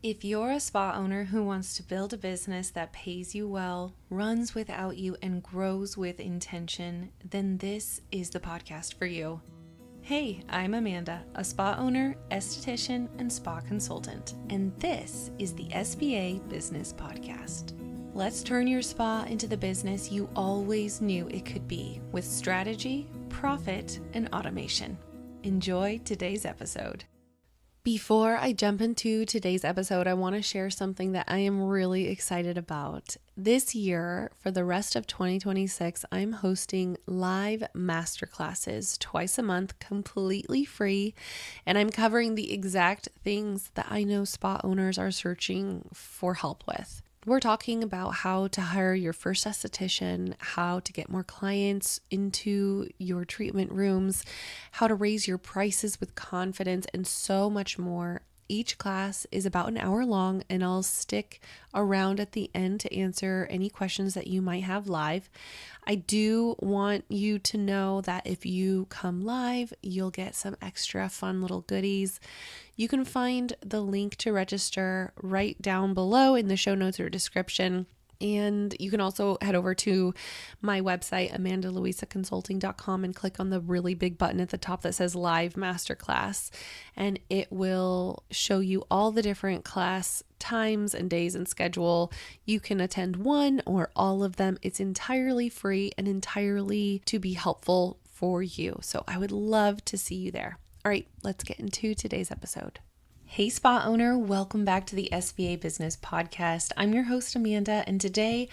If you're a spa owner who wants to build a business that pays you well, runs without you, and grows with intention, then this is the podcast for you. Hey, I'm Amanda, a spa owner, esthetician, and spa consultant, and this is the SBA Business Podcast. Let's turn your spa into the business you always knew it could be with strategy, profit, and automation. Enjoy today's episode. Before I jump into today's episode, I want to share something that I am really excited about. This year, for the rest of 2026, I'm hosting live masterclasses twice a month, completely free, and I'm covering the exact things that I know spa owners are searching for help with. We're talking about how to hire your first esthetician, how to get more clients into your treatment rooms, how to raise your prices with confidence, and so much more. Each class is about an hour long, and I'll stick around at the end to answer any questions that you might have live. I do want you to know that if you come live, you'll get some extra fun little goodies. You can find the link to register right down below in the show notes or description. And you can also head over to my website, amandaluisaconsulting.com, and click on the really big button at the top that says Live Masterclass. And it will show you all the different class times and days and schedule. You can attend one or all of them. It's entirely free and entirely to be helpful for you. So I would love to see you there. All right, let's get into today's episode. Hey, spa owner, welcome back to the SBA Business Podcast. I'm your host, Amanda, and today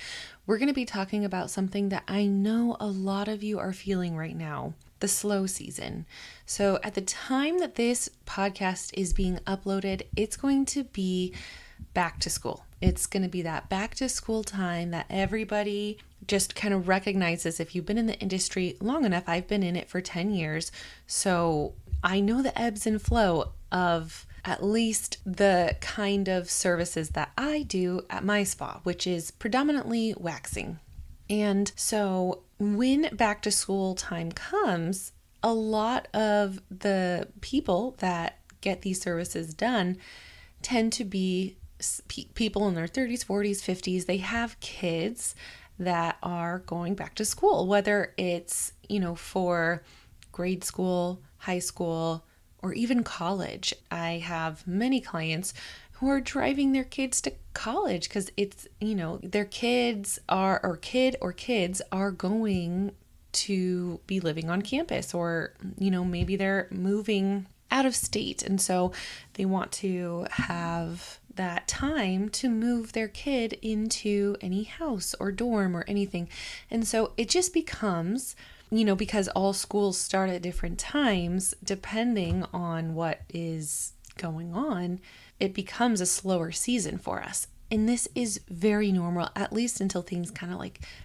we're going to be talking about something that I know a lot of you are feeling right now, the slow season. So at the time that this podcast is being uploaded, it's going to be back to school. It's going to be that back to school time that everybody just kind of recognizes. If you've been in the industry long enough, I've been in it for 10 years, so I know the ebbs and flow of at least the kind of services that I do at my spa, which is predominantly waxing. And so when back to school time comes, a lot of the people that get these services done tend to be people in their 30s, 40s, 50s. They have kids that are going back to school, whether it's, for grade school, high school, or even college. I have many clients who are driving their kids to college because it's, their kids are, or kids are going to be living on campus, or, maybe they're moving out of state. And so they want to have that time to move their kid into any house or dorm or anything. And so it just becomes, because all schools start at different times, depending on what is going on, it becomes a slower season for us. And this is very normal, at least until things kind of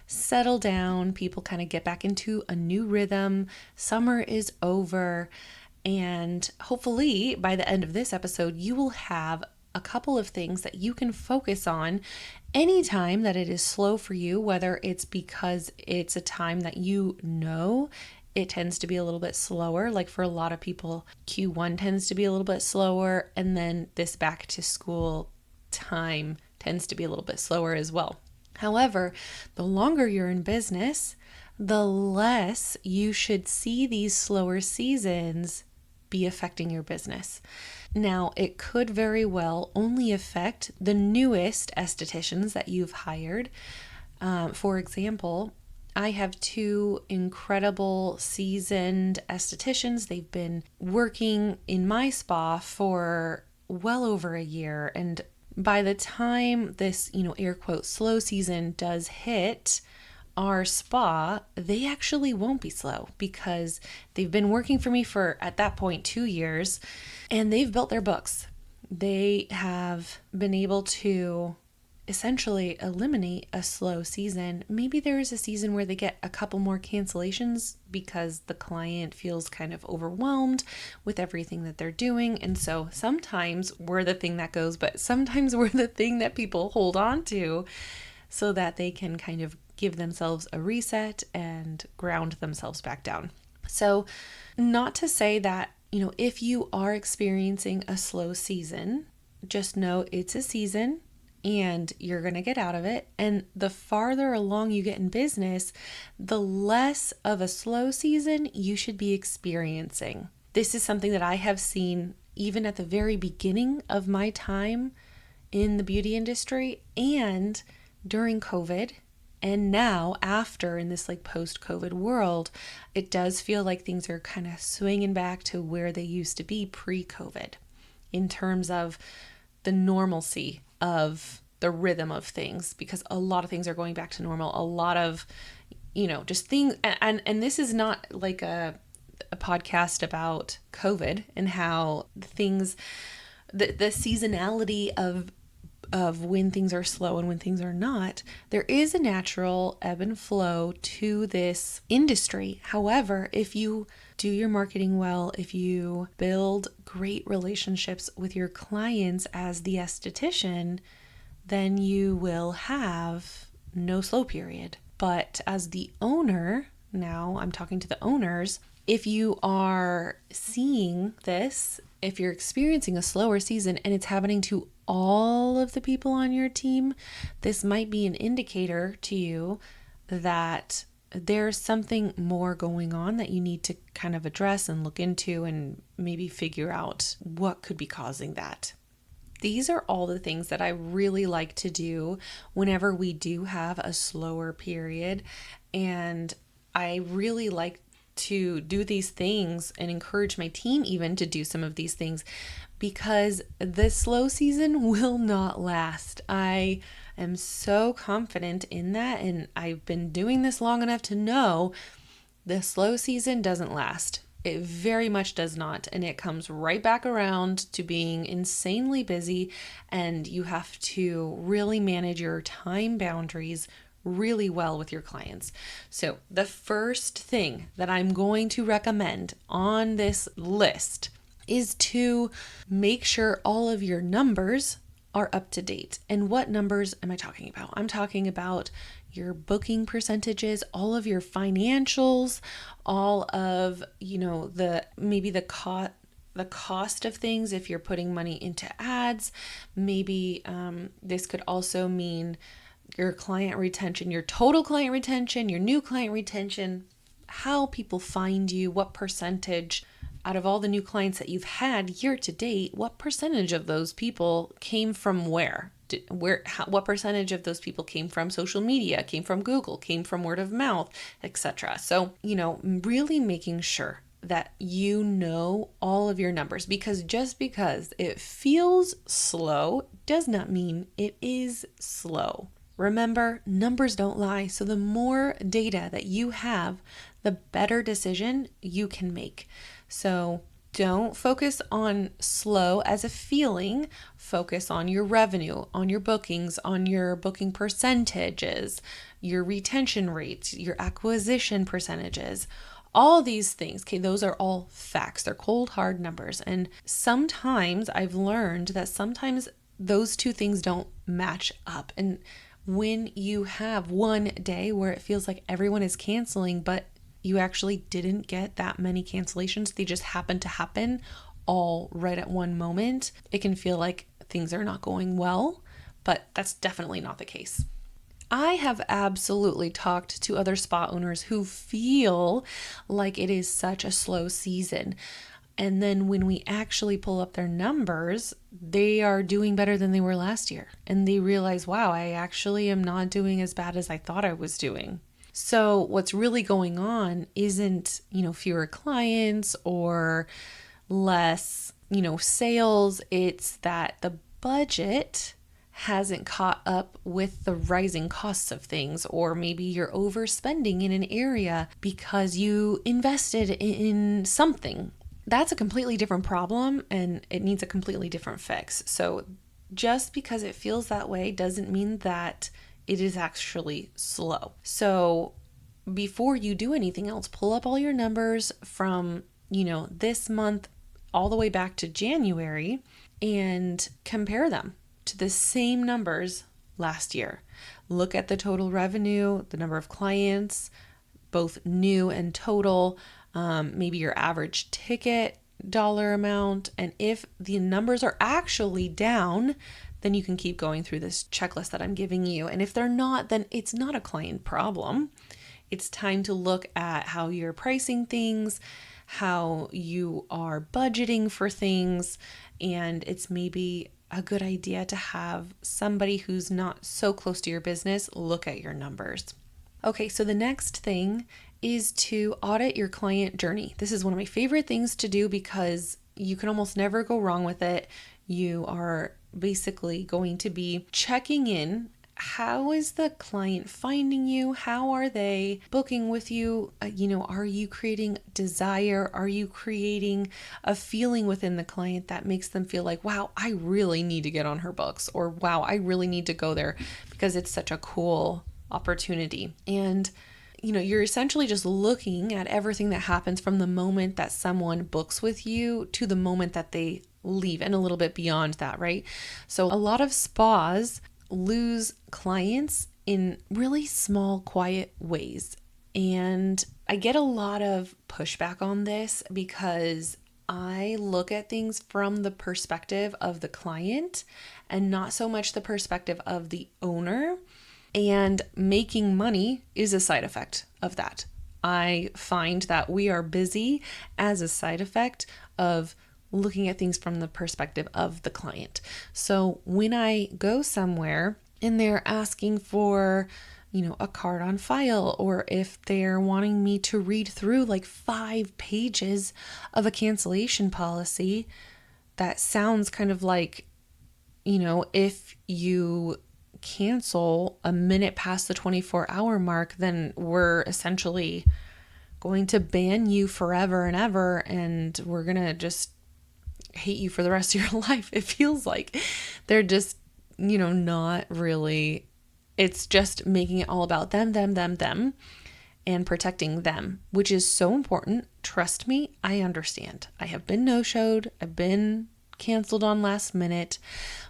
settle down. People kind of get back into a new rhythm. Summer is over. And hopefully by the end of this episode, you will have a couple of things that you can focus on anytime that it is slow for you, whether it's because it's a time that it tends to be a little bit slower. Like for a lot of people, Q1 tends to be a little bit slower, and then this back to school time tends to be a little bit slower as well. However, the longer you're in business, the less you should see these slower seasons be affecting your business. Now, it could very well only affect the newest estheticians that you've hired. For example, I have two incredible seasoned estheticians. They've been working in my spa for well over a year. And by the time this, air quote, slow season does hit our spa, they actually won't be slow because they've been working for me for, at that point, 2 years, and they've built their books. They have been able to essentially eliminate a slow season. Maybe there is a season where they get a couple more cancellations because the client feels kind of overwhelmed with everything that they're doing. And so sometimes we're the thing that goes, but sometimes we're the thing that people hold on to so that they can kind of give themselves a reset and ground themselves back down. So not to say that, if you are experiencing a slow season, just know it's a season and you're going to get out of it. And the farther along you get in business, the less of a slow season you should be experiencing. This is something that I have seen even at the very beginning of my time in the beauty industry and during COVID. And now after, in this like post-COVID world, it does feel like things are kind of swinging back to where they used to be pre-COVID in terms of the normalcy of the rhythm of things, because a lot of things are going back to normal. A lot of, just things. And this is not like a podcast about COVID and how things, the seasonality of when things are slow and when things are not. There is a natural ebb and flow to this industry. However, if you do your marketing well, if you build great relationships with your clients as the esthetician, then you will have no slow period. But as the owner, now I'm talking to the owners, if you are seeing this, if you're experiencing a slower season and it's happening to all of the people on your team, this might be an indicator to you that there's something more going on that you need to kind of address and look into and maybe figure out what could be causing that. These are all the things that I really like to do whenever we do have a slower period. And I really like to do these things and encourage my team even to do some of these things, because the slow season will not last. I am so confident in that, and I've been doing this long enough to know the slow season doesn't last. It very much does not, and it comes right back around to being insanely busy, and you have to really manage your time boundaries really well with your clients. So the first thing that I'm going to recommend on this list is to make sure all of your numbers are up to date. And what numbers am I talking about? I'm talking about your booking percentages, all of your financials, all of, the cost of things if you're putting money into ads. Maybe this could also mean your client retention, your total client retention, your new client retention, how people find you, what percentage out of all the new clients that you've had year to date, what percentage of those people came from where? What percentage of those people came from social media, came from Google, came from word of mouth, etc. So, really making sure that you know all of your numbers, because just because it feels slow does not mean it is slow. Remember, numbers don't lie. So the more data that you have, the better decision you can make. So don't focus on slow as a feeling. Focus on your revenue, on your bookings, on your booking percentages, your retention rates, your acquisition percentages. All these things, okay, those are all facts. They're cold, hard numbers. And sometimes I've learned that sometimes those two things don't match up. And when you have one day where it feels like everyone is canceling, but you actually didn't get that many cancellations, they just happen to happen all right at one moment, it can feel like things are not going well, but that's definitely not the case. I have absolutely talked to other spa owners who feel like it is such a slow season. And then when we actually pull up their numbers, they are doing better than they were last year. And they realize, wow, I actually am not doing as bad as I thought I was doing. So what's really going on isn't, fewer clients or less, sales. It's that the budget hasn't caught up with the rising costs of things, or maybe you're overspending in an area because you invested in something. That's a completely different problem and it needs a completely different fix. So just because it feels that way doesn't mean that it is actually slow. So before you do anything else, pull up all your numbers from, this month all the way back to January and compare them to the same numbers last year. Look at the total revenue, the number of clients, both new and total, maybe your average ticket, dollar amount. And if the numbers are actually down, then you can keep going through this checklist that I'm giving you. And if they're not, then it's not a client problem. It's time to look at how you're pricing things, how you are budgeting for things, and it's maybe a good idea to have somebody who's not so close to your business look at your numbers. Okay, so the next thing is to audit your client journey. This is one of my favorite things to do because you can almost never go wrong with it. You are basically going to be checking in. How is the client finding you? How are they booking with you? Are you creating desire? Are you creating a feeling within the client that makes them feel like, wow, I really need to get on her books, or wow, I really need to go there because it's such a cool opportunity. And you're essentially just looking at everything that happens from the moment that someone books with you to the moment that they leave, and a little bit beyond that, right? So a lot of spas lose clients in really small, quiet ways. And I get a lot of pushback on this because I look at things from the perspective of the client and not so much the perspective of the owner. And making money is a side effect of that. I find that we are busy as a side effect of looking at things from the perspective of the client. So when I go somewhere and they're asking for, a card on file, or if they're wanting me to read through like 5 pages of a cancellation policy, that sounds kind of like, if you cancel a minute past the 24-hour mark, then we're essentially going to ban you forever and ever, and we're going to just hate you for the rest of your life. It feels like they're just, not really, it's just making it all about them, and protecting them, which is so important. Trust me, I understand. I have been no-showed. I've been canceled on last minute.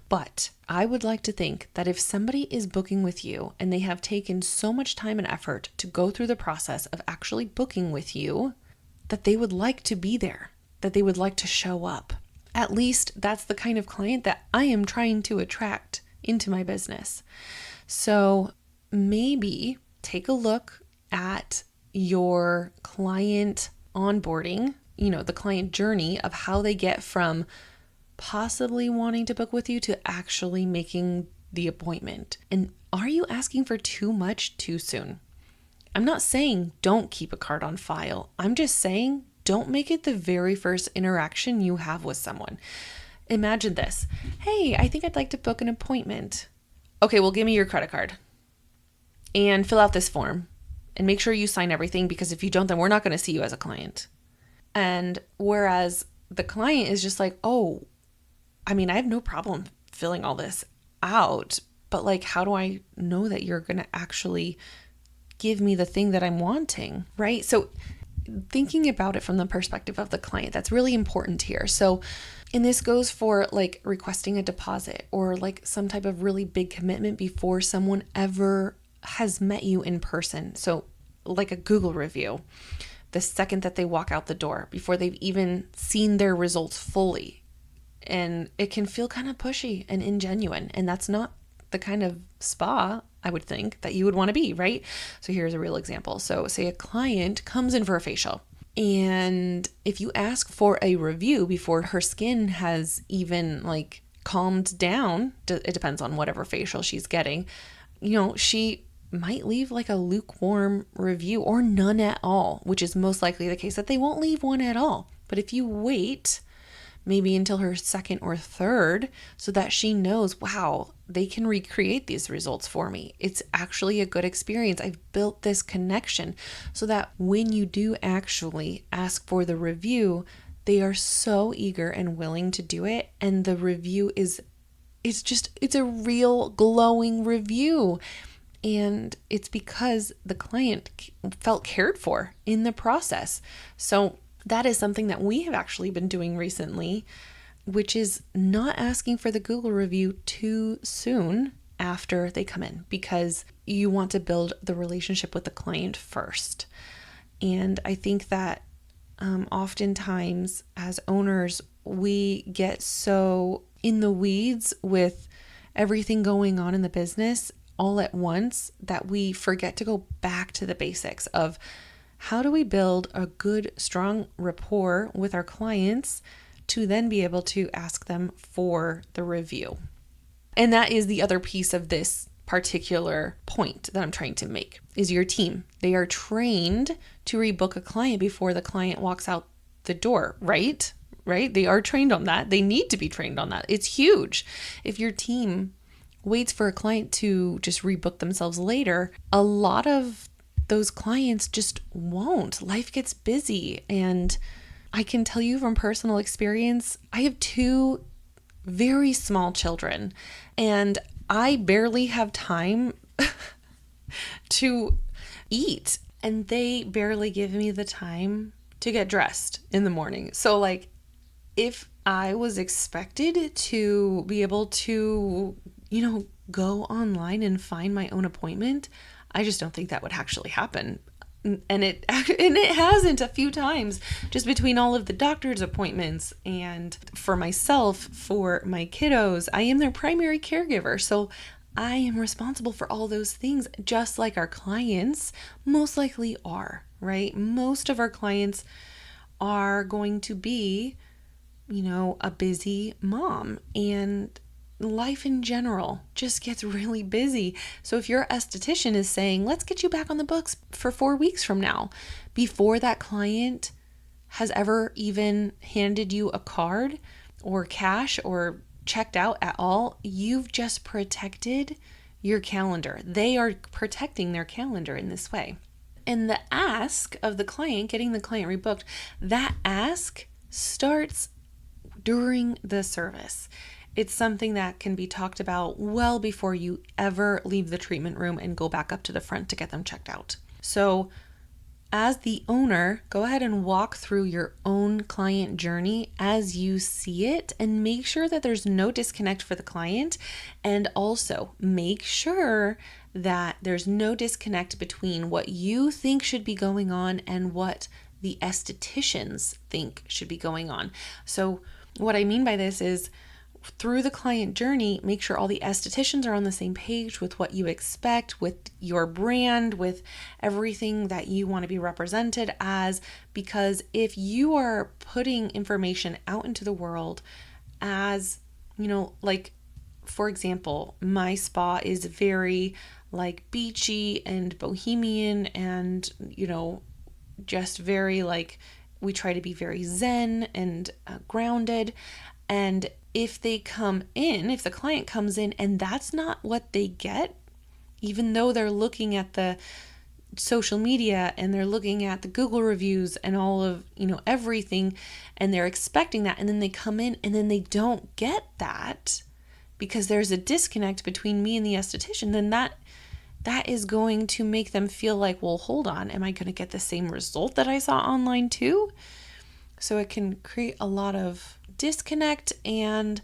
But I would like to think that if somebody is booking with you and they have taken so much time and effort to go through the process of actually booking with you, that they would like to be there, that they would like to show up. At least that's the kind of client that I am trying to attract into my business. So maybe take a look at your client onboarding, the client journey of how they get from possibly wanting to book with you to actually making the appointment. And are you asking for too much too soon? I'm not saying don't keep a card on file. I'm just saying don't make it the very first interaction you have with someone. Imagine this. Hey, I think I'd like to book an appointment. Okay, well, give me your credit card and fill out this form and make sure you sign everything, because if you don't, then we're not going to see you as a client. And whereas the client is just like, oh, I have no problem filling all this out, but like, how do I know that you're going to actually give me the thing that I'm wanting, right? So thinking about it from the perspective of the client, that's really important here. So, and this goes for like requesting a deposit or like some type of really big commitment before someone ever has met you in person. So like a Google review, the second that they walk out the door, before they've even seen their results fully. And it can feel kind of pushy and ingenuine. And that's not the kind of spa, I would think, that you would want to be, right? So here's a real example. So say a client comes in for a facial, and if you ask for a review before her skin has even like calmed down, it depends on whatever facial she's getting, she might leave like a lukewarm review or none at all, which is most likely the case, that they won't leave one at all. But if you wait maybe until her second or third, so that she knows, wow, they can recreate these results for me. It's actually a good experience. I've built this connection so that when you do actually ask for the review, they are so eager and willing to do it. And the review it's a real glowing review. And it's because the client felt cared for in the process. So that is something that we have actually been doing recently, which is not asking for the Google review too soon after they come in, because you want to build the relationship with the client first. And I think that oftentimes as owners, we get so in the weeds with everything going on in the business all at once that we forget to go back to the basics of how do we build a good, strong rapport with our clients to then be able to ask them for the review. And that is the other piece of this particular point that I'm trying to make is your team. They are trained to rebook a client before the client walks out the door, right? Right? They are trained on that. They need to be trained on that. It's huge. If your team waits for a client to just rebook themselves later, a lot of those clients just won't. Life gets busy. And I can tell you from personal experience, I have 2 very small children, and I barely have time to eat, and they barely give me the time to get dressed in the morning. So like, if I was expected to be able to, go online and find my own appointment, I just don't think that would actually happen. And it hasn't a few times, just between all of the doctor's appointments and for myself, for my kiddos, I am their primary caregiver. So I am responsible for all those things, just like our clients most likely are, right? Most of our clients are going to be, a busy mom, and life in general just gets really busy. So if your esthetician is saying, let's get you back on the books for 4 weeks from now, before that client has ever even handed you a card or cash or checked out at all, you've just protected your calendar. They are protecting their calendar in this way. And the ask of the client, getting the client rebooked, that ask starts during the service. It's something that can be talked about well before you ever leave the treatment room and go back up to the front to get them checked out. So as the owner, go ahead and walk through your own client journey as you see it and make sure that there's no disconnect for the client. And also make sure that there's no disconnect between what you think should be going on and what the estheticians think should be going on. So what I mean by this is, through the client journey, make sure all the estheticians are on the same page with what you expect, with your brand, with everything that you want to be represented as. Because if you are putting information out into the world as, like, for example, my spa is very like beachy and bohemian and, just very like, we try to be very zen and grounded. And if the client comes in and that's not what they get, even though they're looking at the social media and they're looking at the Google reviews and all of, everything, and they're expecting that, and then they come in and then they don't get that because there's a disconnect between me and the esthetician, then that is going to make them feel like, well, hold on, am I going to get the same result that I saw online too? So it can create a lot of disconnect and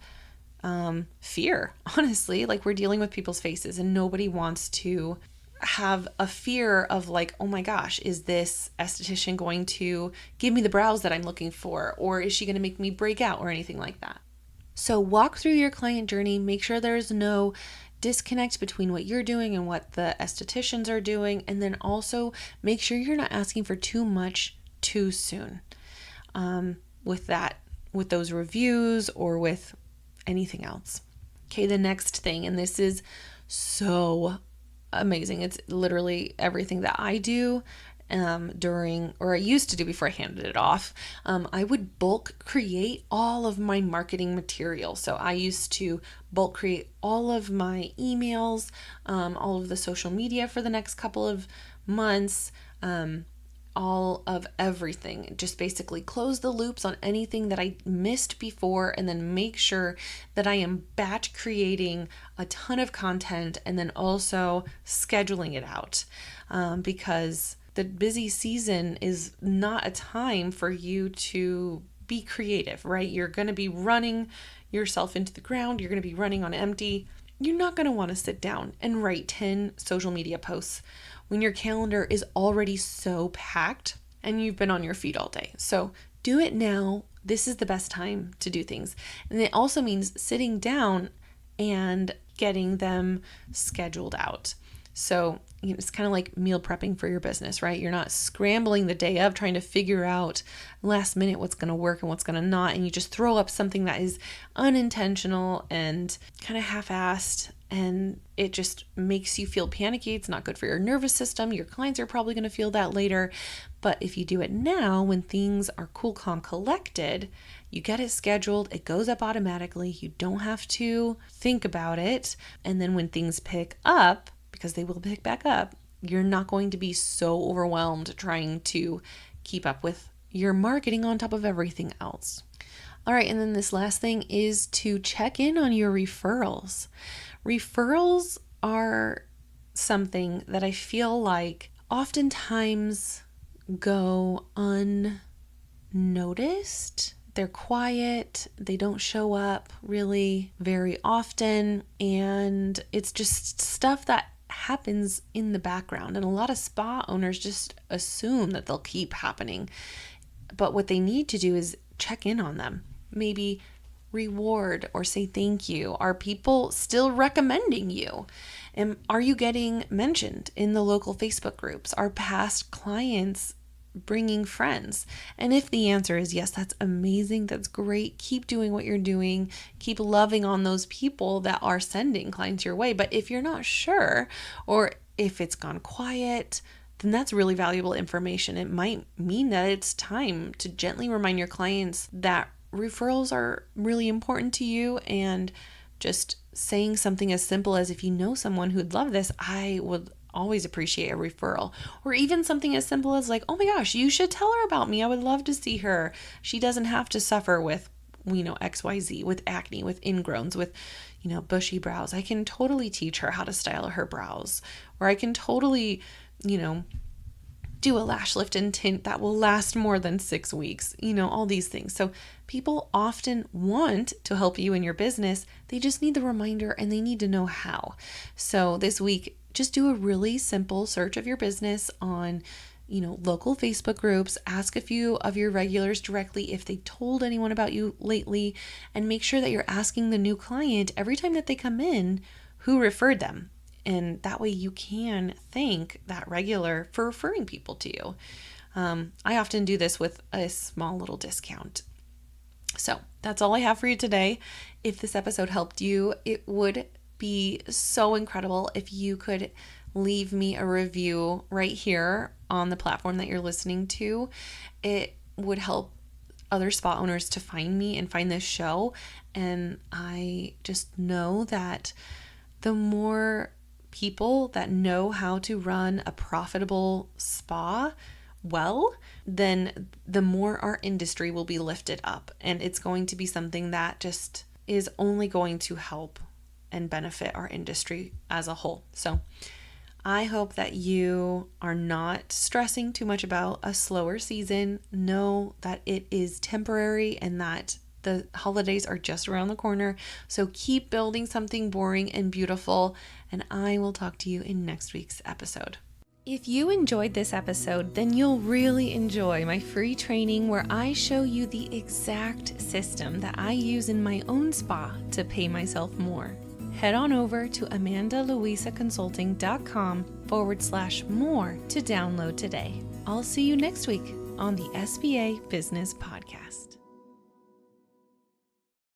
fear, honestly. Like, we're dealing with people's faces and nobody wants to have a fear of like, oh my gosh, is this esthetician going to give me the brows that I'm looking for? Or is she going to make me break out or anything like that? So walk through your client journey, make sure there's no disconnect between what you're doing and what the estheticians are doing. And then also make sure you're not asking for too much too soon with those reviews or with anything else. Okay, the next thing, and this is so amazing. It's literally everything that I do I used to do before I handed it off. I would bulk create all of my marketing material. So I used to bulk create all of my emails, all of the social media for the next couple of months, all of everything. Just basically close the loops on anything that I missed before, and then make sure that I am batch creating a ton of content and then also scheduling it out, because the busy season is not a time for you to be creative, right? You're going to be running yourself into the ground. You're going to be running on empty. You're not going to want to sit down and write 10 social media posts when your calendar is already so packed and you've been on your feet all day. So do it now. This is the best time to do things. And it also means sitting down and getting them scheduled out. So it's kind of like meal prepping for your business, right? You're not scrambling the day of trying to figure out last minute what's going to work and what's going to not. And you just throw up something that is unintentional and kind of half-assed, and it just makes you feel panicky. It's not good for your nervous system. Your clients are probably going to feel that later. But if you do it now, when things are cool, calm, collected, you get it scheduled, it goes up automatically. You don't have to think about it. And then when things pick up, because they will pick back up, you're not going to be so overwhelmed trying to keep up with your marketing on top of everything else. All right, and then this last thing is to check in on your referrals. Referrals are something that I feel like oftentimes go unnoticed. They're quiet. They don't show up really very often. And it's just stuff that happens in the background. And a lot of spa owners just assume that they'll keep happening. But what they need to do is check in on them. Maybe reward or say thank you. Are people still recommending you? And are you getting mentioned in the local Facebook groups? Are past clients bringing friends? And if the answer is yes, that's amazing. That's great. Keep doing what you're doing. Keep loving on those people that are sending clients your way. But if you're not sure, or if it's gone quiet, then that's really valuable information. It might mean that it's time to gently remind your clients that referrals are really important to you, and just saying something as simple as, if you know someone who'd love this, I would always appreciate a referral. Or even something as simple as like, oh my gosh, you should tell her about me. I would love to see her. She doesn't have to suffer with, XYZ, with acne, with ingrowns, with, bushy brows. I can totally teach her how to style her brows. Or I can totally, do a lash lift and tint that will last more than 6 weeks, all these things. So people often want to help you in your business. They just need the reminder, and they need to know how. So this week, just do a really simple search of your business on, local Facebook groups. Ask a few of your regulars directly if they told anyone about you lately, and make sure that you're asking the new client every time that they come in who referred them. And that way you can thank that regular for referring people to you. I often do this with a small little discount. So that's all I have for you today. If this episode helped you, it would be so incredible if you could leave me a review right here on the platform that you're listening to. It would help other spa owners to find me and find this show. And I just know that the more people that know how to run a profitable spa well, then the more our industry will be lifted up. And it's going to be something that just is only going to help and benefit our industry as a whole. So I hope that you are not stressing too much about a slower season. Know that it is temporary and that the holidays are just around the corner. So keep building something boring and beautiful, and I will talk to you in next week's episode. If you enjoyed this episode, then you'll really enjoy my free training where I show you the exact system that I use in my own spa to pay myself more. Head on over to amandaluisaconsulting.com/more to download today. I'll see you next week on the SBA Business Podcast.